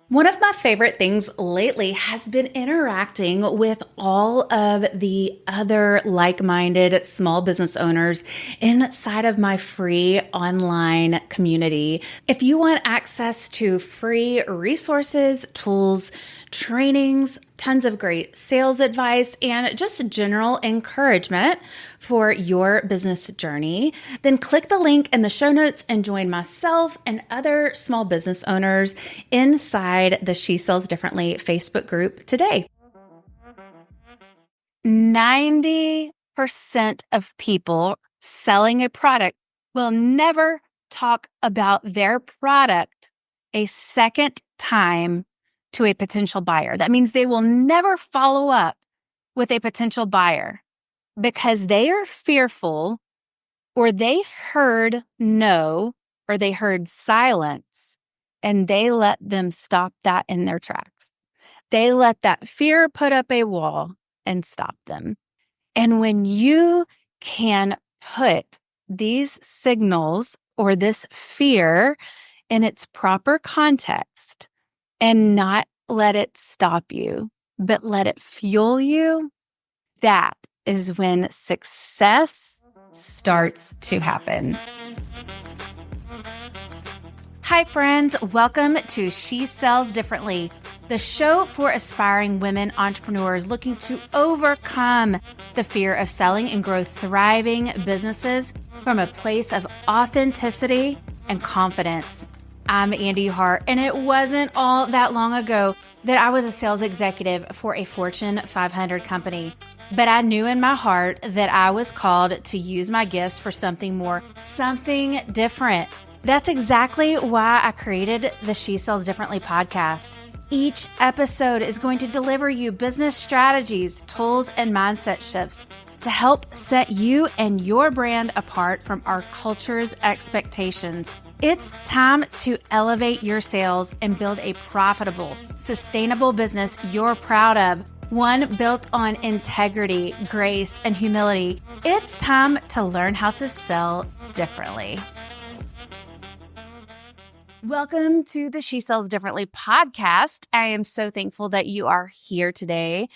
One of my favorite things lately has been interacting with all of the other like-minded small business owners inside of my free online community. If you want access to free resources, tools, trainings, tons of great sales advice, and just general encouragement for your business journey, then click the link in the show notes and join myself and other small business owners inside the She Sells Differently Facebook group today. 90% of people selling a product will never talk about their product a second time to a potential buyer. That means they will never follow up with a potential buyer because they are fearful, or they heard no, or they heard silence, and they let them stop that in their tracks. They let that fear put up a wall and stop them. And when you can put these signals or this fear in its proper context and not let it stop you, but let it fuel you, that is when success starts to happen. Hi, friends. Welcome to She Sells Differently, the show for aspiring women entrepreneurs looking to overcome the fear of selling and grow thriving businesses from a place of authenticity and confidence. I'm Andy Hart, and it wasn't all that long ago that I was a sales executive for a Fortune 500 company. But I knew in my heart that I was called to use my gifts for something more, something different. That's exactly why I created the She Sells Differently podcast. Each episode is going to deliver you business strategies, tools, and mindset shifts to help set you and your brand apart from our culture's expectations. It's time to elevate your sales and build a profitable, sustainable business you're proud of. One built on integrity, grace, and humility. It's time to learn how to sell differently. Welcome to the She Sells Differently podcast. I am so thankful that you are here today.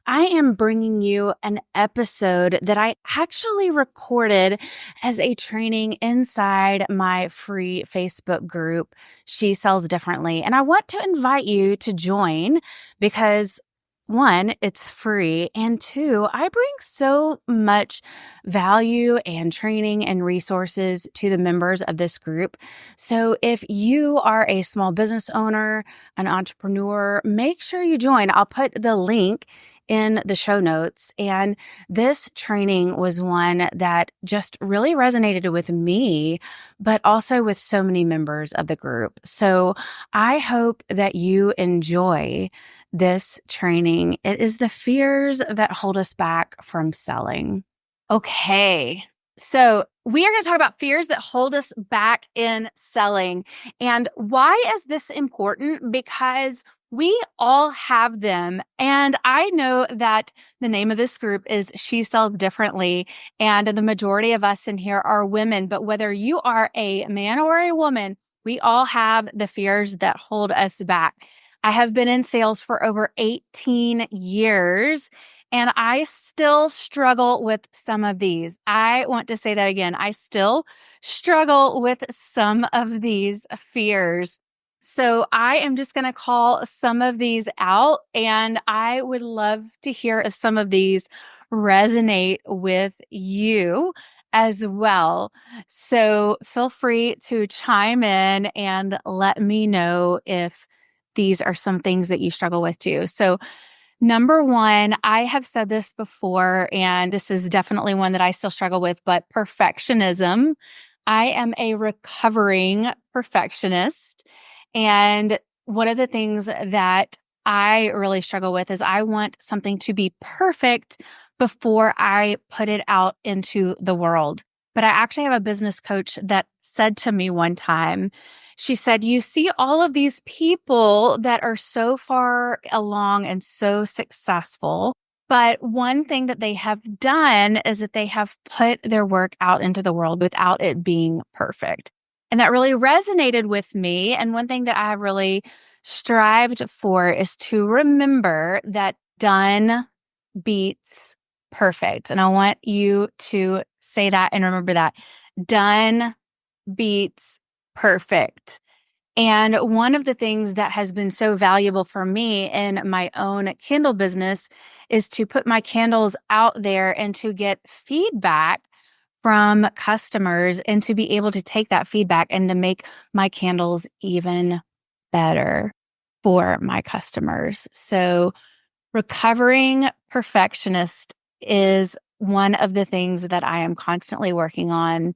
I am bringing you an episode that I actually recorded as a training inside my free Facebook group, She Sells Differently. And I want to invite you to join because one, it's free, and two, I bring so much value and training and resources to the members of this group. So if you are a small business owner, an entrepreneur, make sure you join. I'll put the link in the show notes. And this training was one that just really resonated with me, but also with so many members of the group. So I hope that you enjoy this training. It is the fears that hold us back from selling. Okay. So we are going to talk about fears that hold us back in selling. And why is this important? Because we all have them. And I know that the name of this group is She Sells Differently. And the majority of us in here are women. But whether you are a man or a woman, we all have the fears that hold us back. I have been in sales for over 18 years, and I still struggle with some of these. I want to say that again. I still struggle with some of these fears. So I am just going to call some of these out, and I would love to hear if some of these resonate with you as well. So feel free to chime in and let me know if these are some things that you struggle with too. So number one, I have said this before, and this is definitely one that I still struggle with, but perfectionism. I am a recovering perfectionist. And one of the things that I really struggle with is I want something to be perfect before I put it out into the world. But I actually have a business coach that said to me one time, she said, you see all of these people that are so far along and so successful, but one thing that they have done is that they have put their work out into the world without it being perfect. And that really resonated with me. And one thing that I have really strived for is to remember that done beats perfect. And I want you to say that and remember that done beats perfect. And one of the things that has been so valuable for me in my own candle business is to put my candles out there and to get feedback from customers and to be able to take that feedback and to make my candles even better for my customers. So, recovering perfectionist is one of the things that I am constantly working on.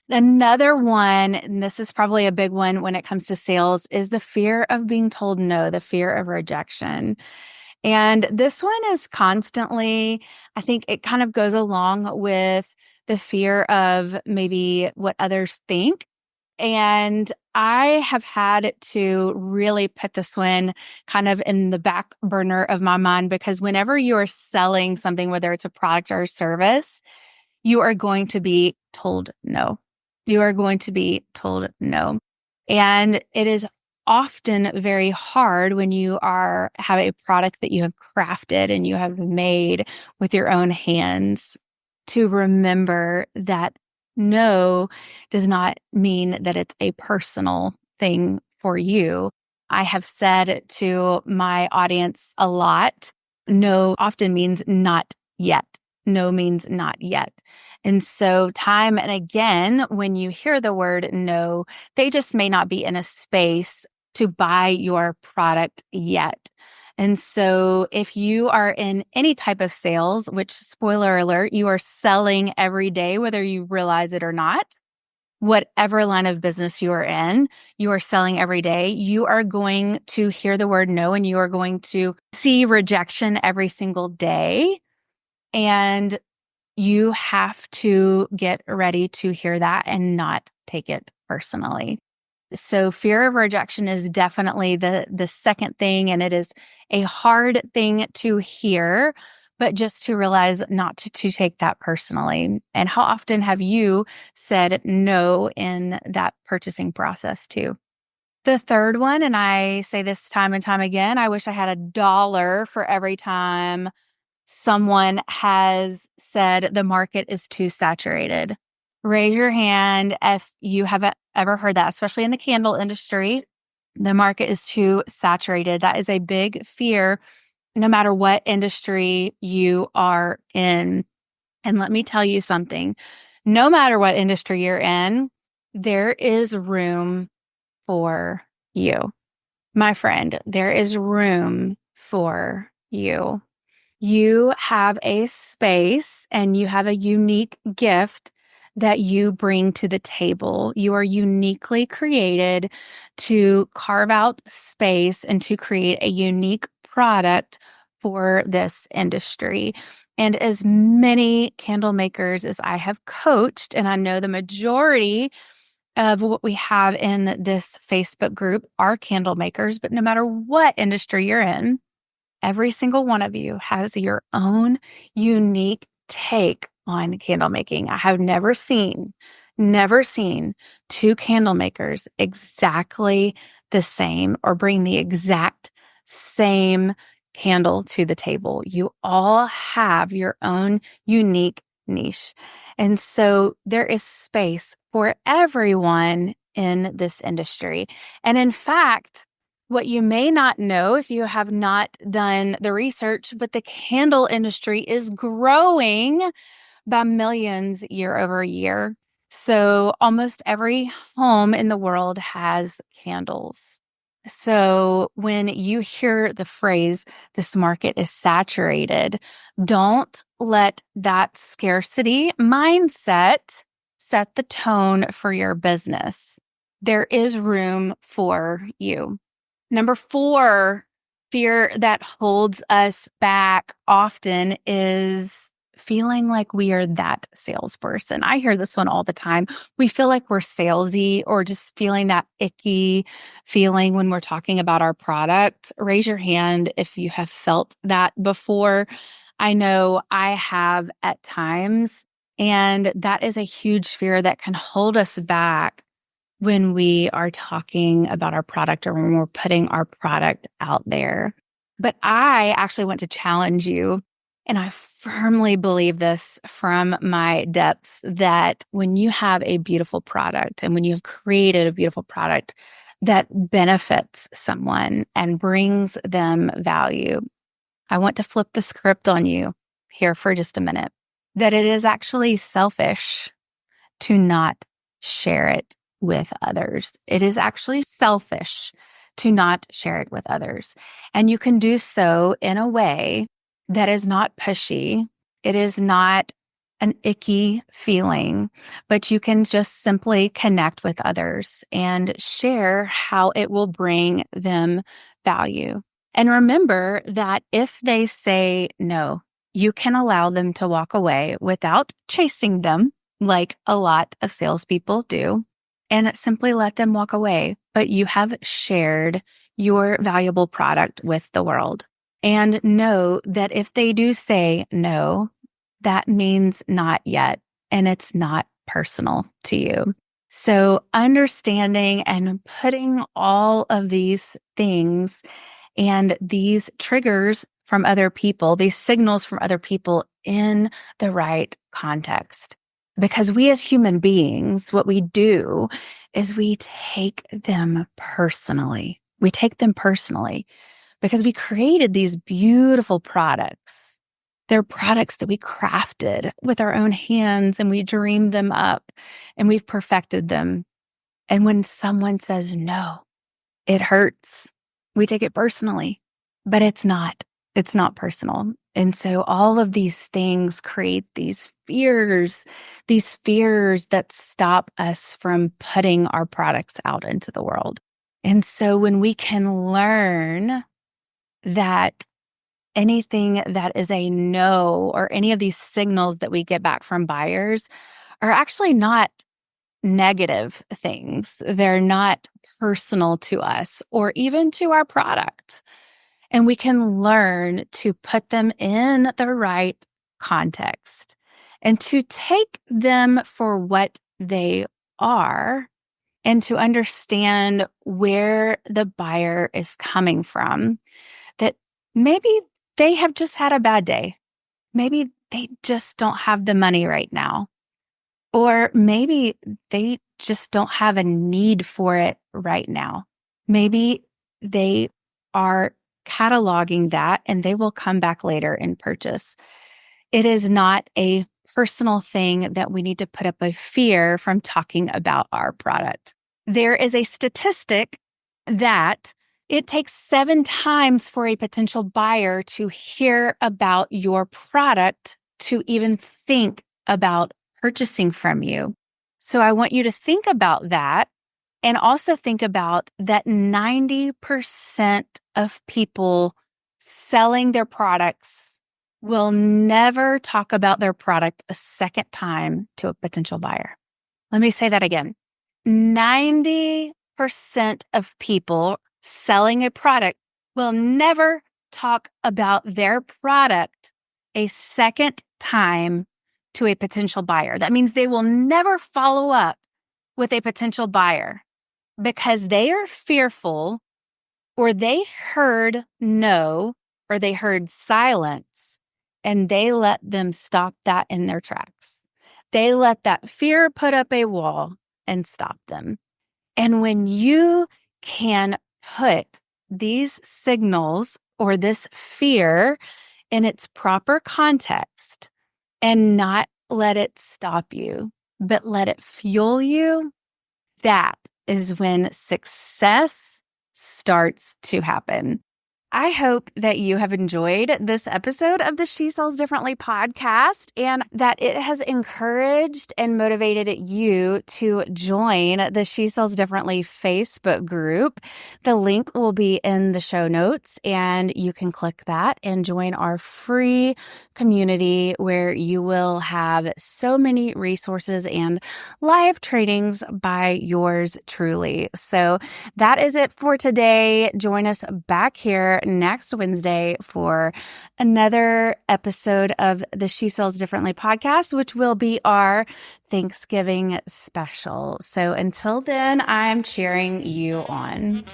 Another one, and this is probably a big one when it comes to sales, is the fear of being told no, the fear of rejection. And this one is constantly, I think it kind of goes along with the fear of maybe what others think. And I have had to really put this one kind of in the back burner of my mind because whenever you are selling something, whether it's a product or a service, you are going to be told no. You are going to be told no. And it is often very hard when you have a product that you have crafted and you have made with your own hands to remember that no does not mean that it's a personal thing for you. I have said to my audience a lot, no often means not yet. No means not yet. And so, time and again, when you hear the word no, they just may not be in a space to buy your product yet. And so, if you are in any type of sales, which, spoiler alert, you are selling every day, whether you realize it or not, whatever line of business you are in, you are selling every day, you are going to hear the word no and you are going to see rejection every single day. And you have to get ready to hear that and not take it personally. So fear of rejection is definitely the second thing, and it is a hard thing to hear, but just to realize not to take that personally. And how often have you said no in that purchasing process too? The third one, and I say this time and time again, I wish I had $1 for every time someone has said the market is too saturated. Raise your hand if you have ever heard that, especially in the candle industry. The market is too saturated. That is a big fear, no matter what industry you are in. And let me tell you something, no matter what industry you're in, there is room for you. My friend, there is room for you. You have a space and you have a unique gift that you bring to the table. You are uniquely created to carve out space and to create a unique product for this industry. And as many candle makers as I have coached, and I know the majority of what we have in this Facebook group are candle makers, but no matter what industry you're in, every single one of you has your own unique take on candle making. I have never seen two candle makers exactly the same or bring the exact same candle to the table. You all have your own unique niche. And so there is space for everyone in this industry. And in fact, what you may not know if you have not done the research, but the candle industry is growing by millions year over year. So almost every home in the world has candles. So when you hear the phrase, this market is saturated, don't let that scarcity mindset set the tone for your business. There is room for you. Number 4, fear that holds us back often is feeling like we are that salesperson. I hear this one all the time. We feel like we're salesy or just feeling that icky feeling when we're talking about our product. Raise your hand if you have felt that before. I know I have at times, and that is a huge fear that can hold us back when we are talking about our product or when we're putting our product out there. But I actually want to challenge you, and I firmly believe this from my depths, that when you have a beautiful product and when you've created a beautiful product that benefits someone and brings them value, I want to flip the script on you here for just a minute, that it is actually selfish to not share it with others. It is actually selfish to not share it with others. And you can do so in a way that is not pushy. It is not an icky feeling, but you can just simply connect with others and share how it will bring them value. And remember that if they say no, you can allow them to walk away without chasing them like a lot of salespeople do, and simply let them walk away. But you have shared your valuable product with the world. And know that if they do say no, that means not yet, and it's not personal to you. So understanding and putting all of these things and these triggers from other people, these signals from other people in the right context. Because we as human beings, what we do is we take them personally. We take them personally because we created these beautiful products. They're products that we crafted with our own hands, and we dreamed them up and we've perfected them. And when someone says no, it hurts. We take it personally, but it's not personal. And so all of these things create these fears that stop us from putting our products out into the world. And so when we can learn that anything that is a no, or any of these signals that we get back from buyers, are actually not negative things. They're not personal to us or even to our product. And we can learn to put them in the right context and to take them for what they are, and to understand where the buyer is coming from. That maybe they have just had a bad day. Maybe they just don't have the money right now. Or maybe they just don't have a need for it right now. Maybe they are cataloging that and they will come back later and purchase. It is not a personal thing that we need to put up a fear from talking about our product. There is a statistic that it takes 7 times for a potential buyer to hear about your product to even think about purchasing from you. So I want you to think about that, and also think about that 90% of people selling their products will never talk about their product a second time to a potential buyer. Let me say that again. 90% of people selling a product will never talk about their product a second time to a potential buyer. That means they will never follow up with a potential buyer because they are fearful, or they heard no, or they heard silence, and they let them stop that in their tracks. They let that fear put up a wall and stop them. And when you can put these signals or this fear in its proper context and not let it stop you, but let it fuel you, that is when success starts to happen. I hope that you have enjoyed this episode of the She Sells Differently podcast, and that it has encouraged and motivated you to join the She Sells Differently Facebook group. The link will be in the show notes, and you can click that and join our free community where you will have so many resources and live trainings by yours truly. So that is it for today. Join us back here next Wednesday for another episode of the She Sells Differently podcast, which will be our Thanksgiving special. So until then, I'm cheering you on.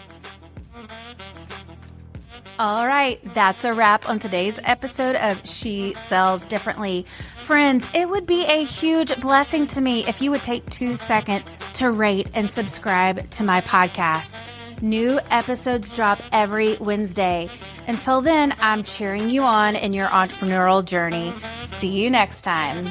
All right, that's a wrap on today's episode of She Sells Differently. Friends, it would be a huge blessing to me if you would take 2 seconds to rate and subscribe to my podcast. New episodes drop every Wednesday. Until then, I'm cheering you on in your entrepreneurial journey. See you next time.